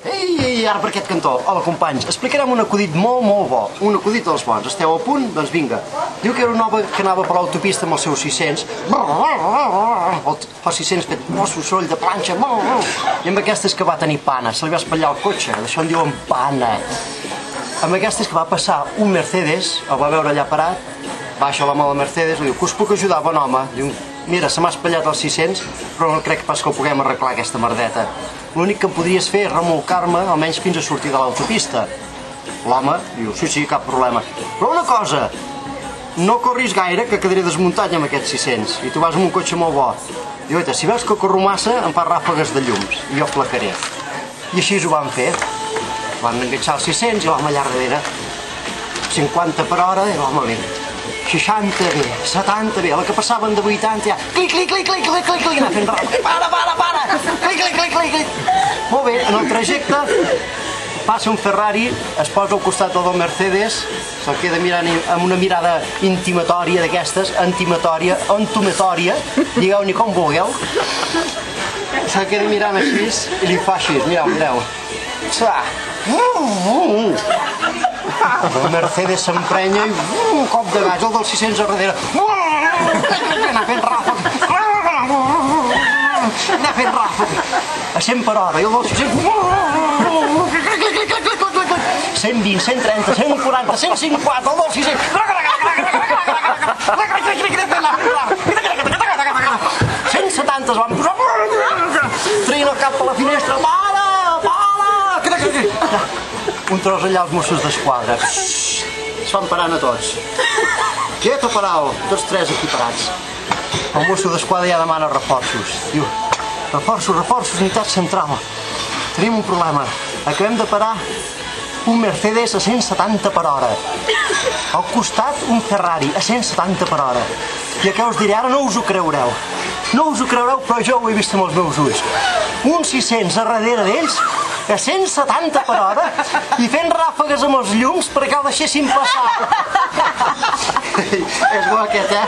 Ei, ara per aquest cantó. Hola, companys. Explicarem un acudit molt bo. Un acudit dels bons. Esteu a punt? Doncs vinga. Diu que era un home que anava per l'autopista amb els seus 600. Els 600 fet molt soroll de planxa. I amb aquestes que va tenir pana. Se li va espatllar el cotxe. D'això en diuen pana. Amb aquestes que va passar un Mercedes, el va veure allà parat, baixa l'home del Mercedes, li diu, que us puc ajudar, bon home? Diu, mira, se m'ha espatllat els 600, però no crec pas que ho puguem arreglar, aquesta merdeta. L'únic que em podries fer és remolcar-me, almenys fins a sortir de l'autopista. L'home diu, sí, cap problema. Però una cosa, no corris gaire, que quedaré desmuntat amb aquests 600, i tu vas amb un cotxe molt bo. Diu, si veus que corro massa, em fa ràfegues de llums, i jo flacaré. I així ho van fer. Van enganxar els 600 i l'home allà darrere. 50 per hora i l'home bé. 60 bé, 70 bé, la que passaven de 80 ja, clic, anar fent ràpid, para, clic. Molt bé, en el trajecte passa un Ferrari, es posa al costat del Mercedes, se'l queda mirant amb una mirada intimatòria d'aquestes, antimatòria, entomatòria, digueu-n'hi com vulgueu, se'l queda mirant així i li fa així, mireu. El Mercedes s'emprenya i un cop de gas, el dels 600 a darrere. Anar fent ràfec. A 100 per hora, i el dels 600... 120, 130, 140, 150, el dels 600... 170 es van posar... Traient el cap a la finestra, para! Un tros allà als Mossos d'Esquadra. Es van parant a tots. Quieto, parao. Tots tres aquí parats. El Mosso d'Esquadra ja demana reforços. Diu, reforços, unitat central. Tenim un problema. Acabem de parar un Mercedes a 170 per hora. Al costat un Ferrari a 170 per hora. I què us diré? Ara no us ho creureu. No us ho creureu, però jo ho he vist amb els meus ulls. Un 600 a darrere d'ells a 170 per hora i fent ràfegues amb els llums perquè el deixessin passar. És bo aquest, eh?